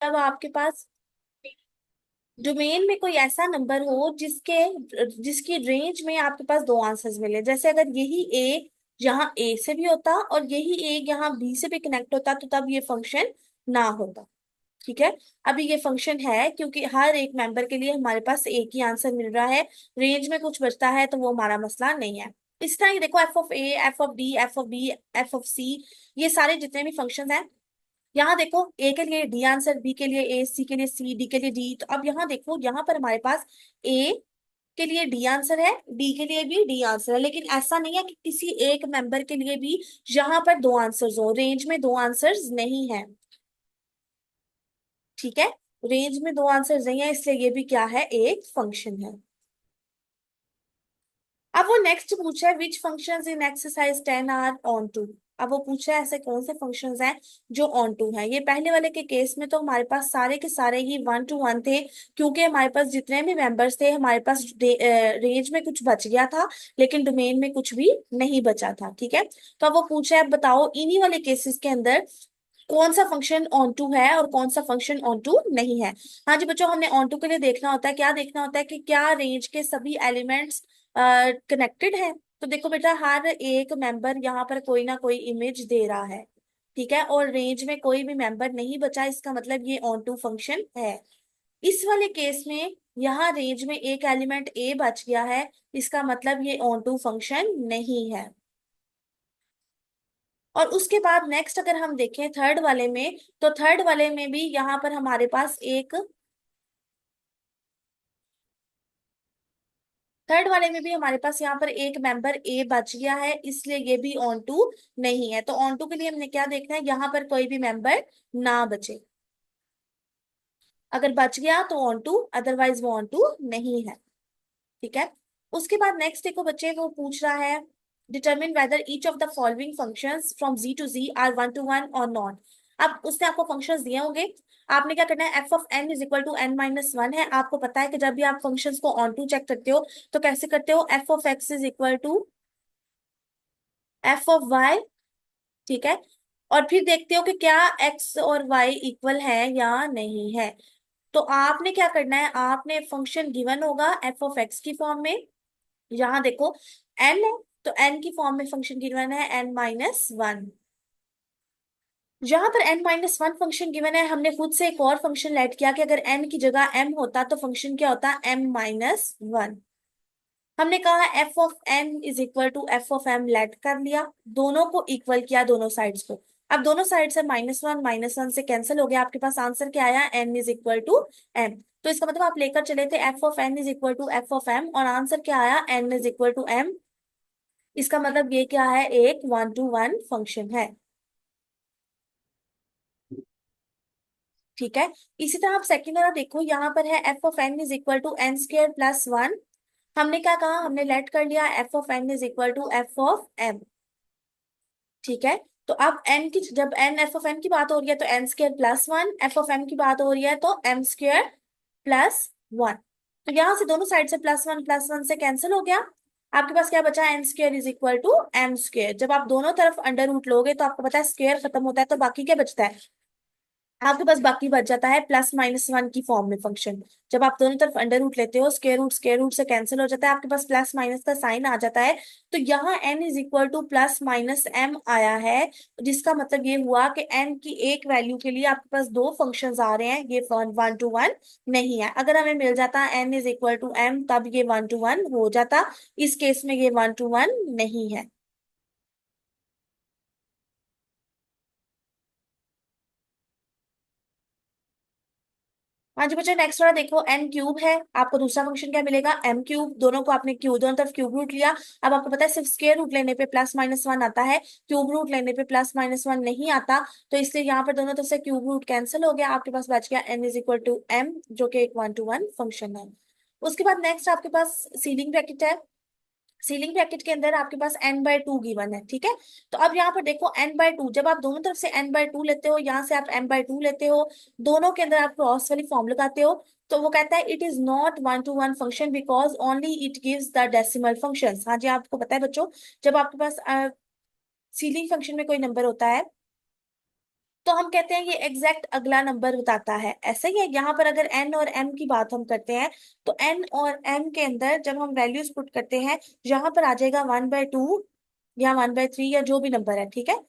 तब आपके पास डोमेन में कोई ऐसा नंबर हो जिसकी रेंज में आपके पास दो आंसर्स मिले। जैसे अगर यही ए यहाँ ए से भी होता और यही ए यहाँ बी से भी कनेक्ट होता तो तब ये फंक्शन ना होता। ठीक है। अभी ये फंक्शन है क्योंकि हर एक मेंबर के लिए हमारे पास एक ही आंसर मिल रहा है। रेंज में कुछ बचता है तो वो हमारा मसला नहीं है। इस तरह ही देखो F of A, F of D, F of B, F of C, ये सारे जितने भी फंक्शंस हैं, यहाँ देखो ए के लिए डी आंसर, बी के लिए ए, सी के लिए सी, डी के लिए डी। तो अब यहाँ देखो यहाँ पर हमारे पास ए के लिए डी आंसर है, डी के लिए भी डी आंसर है, लेकिन ऐसा नहीं है कि किसी एक मेंबर के लिए भी यहाँ पर दो आंसर्स हो। रेंज में दो आंसर्स नहीं है। ठीक है। रेंज में दो आंसर्स नहीं है, इसलिए ये भी क्या है, एक फंक्शन है। अब वो नेक्स्ट पूछा है which functions in exercise 10 are onto. अब वो पूछा है ऐसे कौन से फंक्शंस हैं जो ऑन टू हैं। ये पहले वाले के केस में तो हमारे पास सारे के सारे ही 1 to 1 थे, क्योंकि हमारे पास जितने भी मेंबर्स थे हमारे पास रेंज में कुछ बच गया था लेकिन डोमेन में कुछ भी नहीं बचा था। ठीक है। तो अब वो पूछा है बताओ इन्हीं वाले केसेस के अंदर कौन सा फंक्शन ऑन टू है और कौन सा फंक्शन ऑन टू नहीं है। हाँ जी बच्चों, हमने ऑन टू के लिए देखना होता है, क्या देखना होता है कि क्या रेंज के सभी एलिमेंट्स कनेक्टेड है। तो देखो बेटा हर एक मेंबर यहाँ पर कोई ना कोई इमेज दे रहा है। ठीक है। और रेंज में कोई भी मेंबर नहीं बचा, इसका मतलब ये ऑन टू फंक्शन है। इस वाले केस में यहाँ रेंज में एक एलिमेंट ए बच गया है, इसका मतलब ये ऑन टू फंक्शन नहीं है। और उसके बाद नेक्स्ट अगर हम देखें थर्ड वाले में, तो थर्ड वाले में भी यहाँ पर हमारे पास एक, थर्ड वाले में भी हमारे पास यहाँ पर एक मेंबर ए बच गया है, इसलिए ये भी ऑन टू नहीं है। तो ऑन टू के लिए हमने क्या देखना है, यहाँ पर कोई भी मेंबर ना बचे। अगर बच गया तो ऑन टू, अदरवाइज वो ऑन टू नहीं है। ठीक है। उसके बाद नेक्स्ट देखो बच्चे, वो पूछ रहा है determine whether each of the following functions from G to G are 1 to 1 और नॉट। अब उसने आपको फंक्शंस दिए होंगे, आपने क्या करना है, f of n is equal to n minus one है। आपको पता है कि जब भी आप फंक्शंस को ऑन टू चेक करते हो तो कैसे करते हो, f of x is equal to f of y. ठीक है। और फिर देखते हो कि क्या एक्स और वाई इक्वल है या नहीं है। तो आपने क्या करना है, आपने फंक्शन गिवन होगा एफ ऑफ एक्स की फॉर्म में, यहाँ देखो एन है तो एन की फॉर्म में फंक्शन गिवन है n-1। जहां पर n-1 फंक्शन गिवन है, हमने खुद से एक और फंक्शन लेट किया कि अगर n की जगह m होता तो फंक्शन क्या होता, m-1। हमने कहा f of n is equal to f of m, let कर लिया, दोनों को इक्वल किया दोनों साइड्स को। अब दोनों साइड से -1 से कैंसिल हो गया, आपके पास आंसर क्या आया, n is equal to m। तो इसका मतलब आप लेकर चले थे f of n is equal to f of m और आंसर क्या आया, n is equal to m। इसका मतलब ये क्या है, एक 1 to 1 फंक्शन है। ठीक है। इसी तरह आप सेकंड वाला देखो, यहाँ पर है f of n is equal to n square plus one. हमने क्या कहा, हमने लेट कर लिया f of n is equal to f of m. ठीक है। तो अब एन की जब एन एफ ऑफ एन की बात हो रही है तो n square plus one, f of m की बात हो रही है तो एम स्क्र प्लस वन। तो यहाँ से दोनों साइड से प्लस वन से कैंसिल हो गया, आपके पास क्या बचा, n square is equal to m square. जब आप दोनों तरफ अंडर रूट लोगे तो आपको पता है स्क्वायर खत्म होता है तो बाकी क्या बचता है, आपके पास बाकी बच जाता है +-1 की फॉर्म में फंक्शन। जब आप दोनों तरफ अंडर रूट लेते हो, स्क्वायर रूट से कैंसिल हो जाता है, आपके पास प्लस माइनस का साइन आ जाता है। तो यहाँ n is equal to +-m आया है, जिसका मतलब ये हुआ कि n की एक वैल्यू के लिए आपके पास दो फंक्शंस आ रहे हैं, ये 1 to 1 नहीं है। अगर हमें मिल जाता n is equal to m तब ये 1 to 1 हो जाता, इस केस में ये 1 to 1 नहीं है। हाँ जी बच्चों, नेक्स्ट वाला देखो, एन क्यूब है, आपको दूसरा फंक्शन क्या मिलेगा, एम क्यूब। दोनों को आपने क्यूब, दोनों तरफ क्यूब रूट लिया। अब आपको पता है सिर्फ स्क्वायर रूट लेने पे +-1 आता है, क्यूब रूट लेने पे +-1 नहीं आता। तो इसलिए यहाँ पर दोनों तरफ से क्यूब रूट कैंसिल हो गया, आपके पास बच गया n is equal to m, जो कि एक 1 to 1 फंक्शन है। उसके बाद नेक्स्ट आपके पास सीलिंग ब्रैकेट है। सीलिंग ब्रैकेट के अंदर आपके पास n/2 गिवन है। ठीक है। तो अब यहाँ पर देखो n/2, जब आप दोनों तरफ से n/2 लेते हो, यहाँ से आप m/2 लेते हो, दोनों के अंदर आप क्रॉस वाली फॉर्म लगाते हो, तो वो कहता है it is not 1 to 1 function because only it gives the decimal functions. हाँ जी, आपको पता है बच्चों, जब आपके पास सीलिंग फंक्शन में कोई नंबर होता है तो हम कहते हैं ये एग्जैक्ट अगला नंबर बताता है। ऐसा ही है यहाँ पर, अगर एन और एम की बात हम करते हैं, तो एन और एम के अंदर जब हम वैल्यूज पुट करते हैं, यहाँ पर आ जाएगा 1/2 या 1/3 या जो भी नंबर है, ठीक है।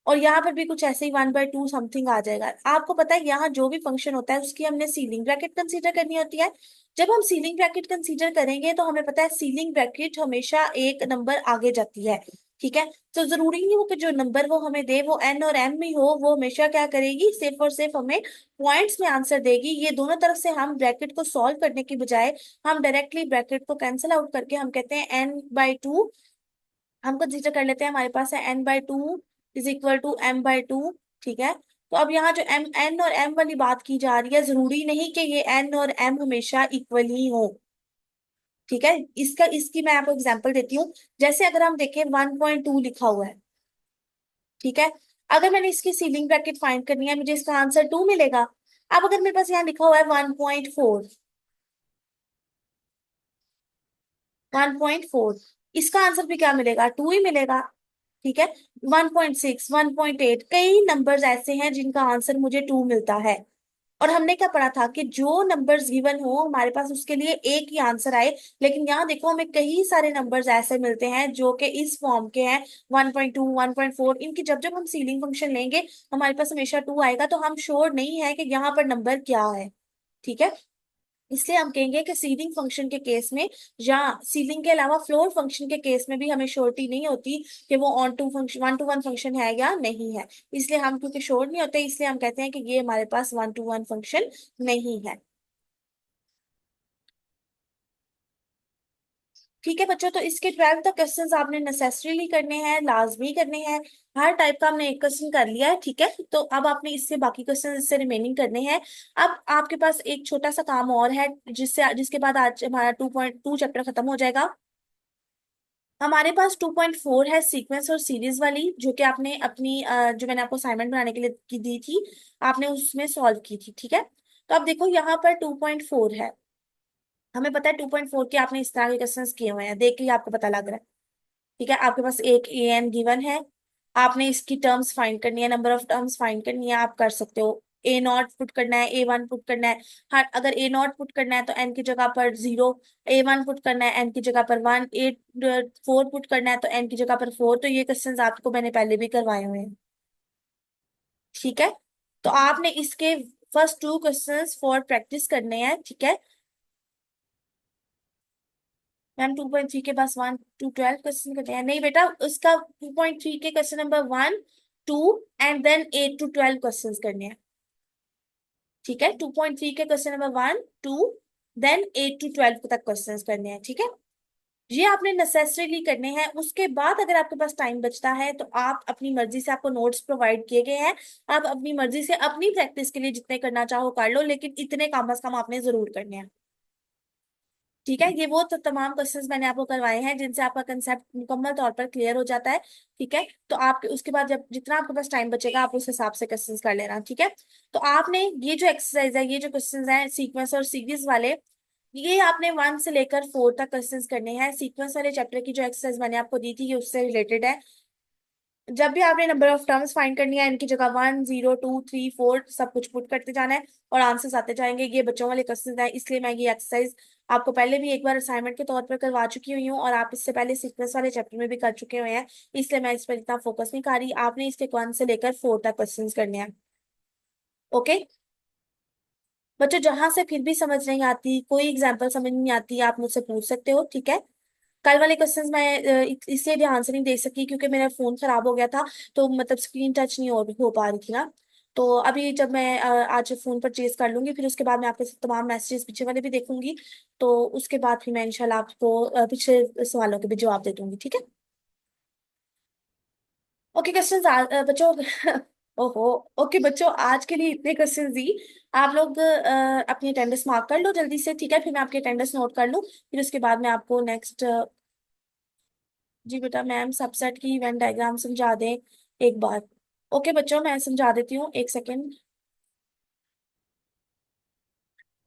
और यहाँ पर भी कुछ ऐसे ही 1/2 समथिंग आ जाएगा। आपको पता है यहाँ जो भी फंक्शन होता है उसकी हमने सीलिंग ब्रैकेट कंसीडर करनी होती है। जब हम सीलिंग ब्रैकेट कंसीडर करेंगे तो हमें पता है सीलिंग ब्रैकेट हमेशा एक नंबर आगे जाती है, ठीक है। तो जरूरी नहीं हो कि जो नंबर वो हमें दे वो एन और एम में हो, वो हमेशा क्या करेगी, सिर्फ और सिर्फ हमें पॉइंट्स में आंसर देगी। ये दोनों तरफ से हम ब्रैकेट को सॉल्व करने की बजाय हम डायरेक्टली ब्रैकेट को कैंसिल आउट करके हम कहते हैं n/2, हम कंसीडर कर लेते हैं, हमारे पास है n/2 is equal to m/2, ठीक है। तो अब यहाँ जो n और m वाली बात की जा रही है, जरूरी नहीं कि ये n और m हमेशा इक्वल ही हो, ठीक है। इसकी मैं आपको एग्जांपल देती हूँ। जैसे अगर हम देखें 1.2 लिखा हुआ है, ठीक है। अगर मैंने इसकी सीलिंग ब्रैकेट फाइंड करनी है, मुझे इसका आंसर 2 मिलेगा। अब अगर मेरे पास यहाँ लिखा हुआ है 1.4, 1.4, इसका आंसर भी क्या मिलेगा, 2 ही मिलेगा, ठीक है। 1.6, 1.8, कई नंबर्स ऐसे हैं जिनका आंसर मुझे 2 मिलता है। और हमने क्या पढ़ा था कि जो नंबर्स गिवन हो हमारे पास उसके लिए एक ही आंसर आए। लेकिन यहाँ देखो हमें कई सारे नंबर्स ऐसे मिलते हैं जो कि इस फॉर्म के हैं, 1.2, 1.4, इनकी जब जब हम सीलिंग फंक्शन लेंगे हमारे पास हमेशा 2 आएगा। तो हम श्योर नहीं है कि यहाँ पर नंबर क्या है, ठीक है। इसलिए हम कहेंगे कि सीलिंग फंक्शन के केस में, या सीलिंग के अलावा फ्लोर फंक्शन के केस में भी हमें श्योरिटी नहीं होती कि वो onto function, 1 to 1 function है या नहीं है। इसलिए हम क्योंकि श्योर नहीं होते, इसलिए हम कहते हैं कि ये हमारे पास 1 to 1 फंक्शन नहीं है, ठीक है बच्चों। तो इसके 12 तक क्वेश्चंस आपने नेसेसरीली करने हैं, लाजमी करने हैं। हर टाइप का हमने एक क्वेश्चन कर लिया है, ठीक है। तो अब आपने इससे बाकी क्वेश्चन इससे रिमेनिंग करने हैं। अब आपके पास एक छोटा सा काम और है, जिसके बाद आज हमारा 2.2 चैप्टर खत्म हो जाएगा। हमारे पास 2.4 है सीक्वेंस और सीरीज वाली, जो कि आपने अपनी जो मैंने आपको असाइनमेंट बनाने के लिए की दी थी, आपने उसमें सॉल्व की थी, ठीक है। तो अब देखो यहाँ पर 2.4 है, हमें पता है 2.4 के आपने इस तरह के क्वेश्चंस किए हुए हैं, देख के ही आपको पता लग रहा है, ठीक है। आपके पास एक ए एन गिवन है, आपने इसकी टर्म्स फाइंड करनी है, नंबर ऑफ टर्म्स फाइंड करनी है, आप कर सकते हो। ए नॉट पुट करना है, A1 पुट करना है। हर अगर ए नॉट पुट करना है तो एन की जगह पर 0, A1 पुट करना है एन की जगह पर 1, A4 पुट करना है तो एन की जगह पर 4। तो ये क्वेश्चंस आपको मैंने पहले भी करवाए हुए हैं, ठीक है। तो आपने इसके फर्स्ट 2 क्वेश्चंस फॉर प्रैक्टिस करने हैं, ठीक है। मैम 2.3 के पास 1 to 12 क्वेश्चन करते हैं, नहीं बेटा, उसका 2.3 के question number 1, 2 and then 8 to 12 question करने हैं, ठीक है। 2.3 के क्वेश्चन नंबर 1, 2 देन 8 to 12 तक क्वेश्चन करने हैं, ठीक है। ये आपने नेसेसरीली करने हैं। उसके बाद अगर आपके पास टाइम बचता है तो आप अपनी मर्जी से, आपको नोट्स प्रोवाइड किए गए हैं, आप अपनी मर्जी से अपनी प्रैक्टिस के लिए जितने करना चाहो कर लो, लेकिन इतने काम बस काम आपने जरूर करने हैं, ठीक है। ये वो तो तमाम क्वेश्चंस मैंने आपको करवाए हैं जिनसे आपका कंसेप्ट मुकम्मल तौर पर क्लियर हो जाता है, ठीक है। तो आप उसके बाद जब जितना आपके पास टाइम बचेगा आप उस हिसाब से क्वेश्चंस कर लेना, ठीक है। तो आपने ये जो एक्सरसाइज है, ये जो क्वेश्चंस हैं सीक्वेंस और सीरीज वाले, ये आपने 1 से लेकर 4 तक क्वेश्चंस करने हैं। सीक्वेंस वाले चैप्टर की जो एक्सरसाइज मैंने आपको दी थी ये उससे रिलेटेड है। जब भी आपने नंबर ऑफ टर्म्स फाइंड करनी है, इनकी जगह 1, 0, 2, 3, 4 सब कुछ पुट करते जाना है और आंसर्स आते जाएंगे। ये बच्चों वाले क्वेश्चन हैं, इसलिए मैं ये एक्सरसाइज आपको पहले भी एक बार असाइनमेंट के तौर पर करवा चुकी हुई हूँ, और आप इससे पहले सीक्वेंस वाले चैप्टर में भी कर चुके हुए हैं, इसलिए मैं इस पर इतना फोकस नहीं कर रही। आपने इसके 1 से लेकर 4 तक क्वेश्चन करने हैं, ओके बच्चों। जहां से फिर भी समझ नहीं आती, कोई एग्जाम्पल समझ नहीं आती, आप मुझसे पूछ सकते हो, ठीक है। कल वाले क्वेश्चंस मैं इसलिए ध्यान से नहीं देख सकी क्योंकि मेरा फोन खराब हो गया था, तो मतलब स्क्रीन टच नहीं हो पा रही थी ना। तो अभी जब मैं आज फोन परचेज कर लूंगी, फिर उसके बाद मैं आपके तमाम मैसेजेस पीछे वाले भी देखूंगी। तो उसके बाद फिर मैं इंशाल्लाह आपको पिछले सवालों के भी जवाब दे दूंगी, ठीक है। ओके क्वेश्चंस बच्चों ओहो, ओके बच्चों, आज के लिए इतने क्वेश्चंस दी। आप लोग अपनी अटेंडेंस मार्क कर लो जल्दी से, ठीक है। फिर मैं आपकी अटेंडेंस नोट कर लूँ, फिर उसके बाद मैं आपको नेक्स्ट। जी बेटा, मैम सबसेट की इवेंट डायग्राम समझा दें एक बार। ओके बच्चों, मैं समझा देती हूँ, एक सेकेंड।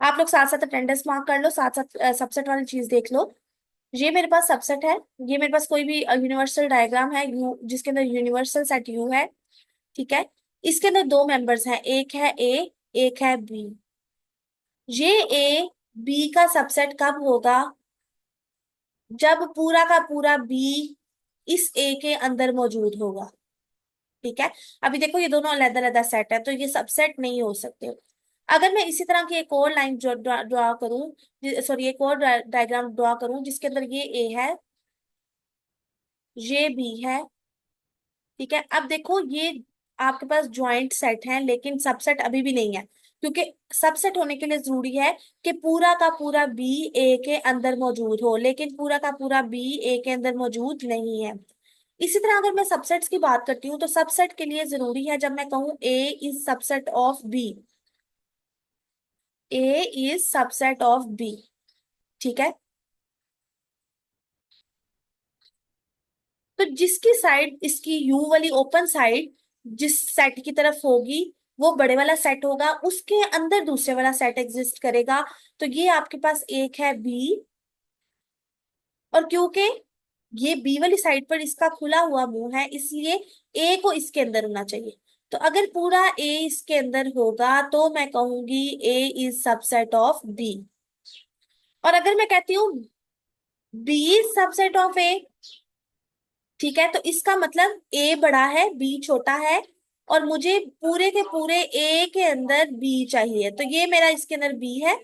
आप लोग साथ साथ अटेंडेंस मार्क कर लो, साथ साथ सबसेट वाली चीज देख लो। ये मेरे पास सबसेट है, ये मेरे पास कोई भी यूनिवर्सल डायग्राम है यू, जिसके अंदर यूनिवर्सल सेट यू है, ठीक है। इसके अंदर दो मेंबर्स हैं, एक है ए, एक है बी। ये ए बी का सबसेट कब होगा? जब पूरा का पूरा बी इस ए के अंदर मौजूद होगा। ठीक है। अभी देखो ये दोनों अलग अलग सेट है, तो ये सबसेट नहीं हो सकते। अगर मैं इसी तरह की एक और लाइन ड्रॉ करूं, सॉरी एक और डायग्राम ड्रॉ करूं जिसके अंदर ये ए है, ये बी है। ठीक है। अब देखो ये आपके पास ज्वाइंट सेट है, लेकिन सबसेट अभी भी नहीं है, क्योंकि सबसेट होने के लिए जरूरी है कि पूरा का पूरा बी ए के अंदर मौजूद हो, लेकिन पूरा का पूरा बी ए के अंदर मौजूद नहीं है। इसी तरह अगर मैं सबसेट्स की बात करती हूँ, तो सबसेट के लिए जरूरी है जब मैं कहूँ A is subset of B, A is subset of B. ठीक है। तो जिसकी साइड, इसकी यू वाली ओपन साइड जिस सेट की तरफ होगी, वो बड़े वाला सेट होगा, उसके अंदर दूसरे वाला सेट एग्जिस्ट करेगा। तो ये आपके पास एक है बी, और क्योंकि ये बी वाली साइड पर इसका खुला हुआ मुंह है, इसलिए ए को इसके अंदर होना चाहिए। तो अगर पूरा ए इसके अंदर होगा तो मैं कहूंगी ए इज सबसेट ऑफ बी। और अगर मैं कहती हूँ बी इज सबसेट ऑफ ए, ठीक है, तो इसका मतलब ए बड़ा है बी छोटा है, और मुझे पूरे के पूरे ए के अंदर बी चाहिए, तो ये मेरा इसके अंदर बी है।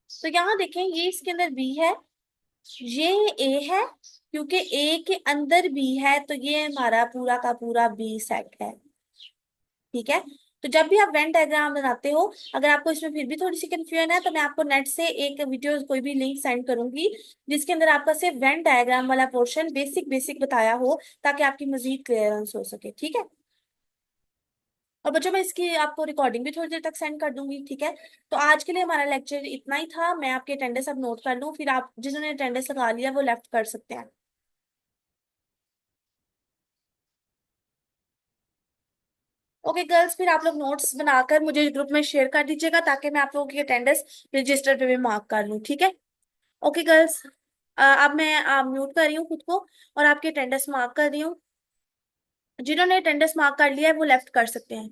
तो यहाँ देखें ये इसके अंदर बी है, ये ए है, क्योंकि ए के अंदर बी है, तो ये हमारा पूरा का पूरा बी सेट है। ठीक है। तो जब भी आप वेन डायग्राम बनाते हो, अगर आपको इसमें फिर भी थोड़ी सी कंफ्यूजन है, तो मैं आपको नेट से एक वीडियो कोई भी लिंक सेंड करूंगी जिसके अंदर आपका सिर्फ वेन डायग्राम वाला पोर्शन बेसिक बेसिक बताया हो, ताकि आपकी मजीद क्लियरेंस हो सके। ठीक है। और बच्चों मैं इसकी आपको रिकॉर्डिंग भी थोड़ी देर तक सेंड कर दूंगी। ठीक है। तो आज के लिए हमारा लेक्चर इतना ही था। मैं आपके अटेंडेंस अब नोट कर लूँ, फिर आप जिन्होंने अटेंडेंस लगा लिया वो लेफ्ट कर सकते हैं। ओके गर्ल्स, फिर आप लोग नोट्स बनाकर मुझे ग्रुप में शेयर कर दीजिएगा, ताकि मैं आप लोगों की अटेंडेंस रजिस्टर पे भी मार्क कर लूँ। ठीक है। ओके गर्ल्स, अब मैं म्यूट कर रही हूँ खुद को, और आपकी अटेंडेंस मार्क कर रही हूँ। जिन्होंने अटेंडेंस मार्क कर लिया है वो लेफ्ट कर सकते हैं।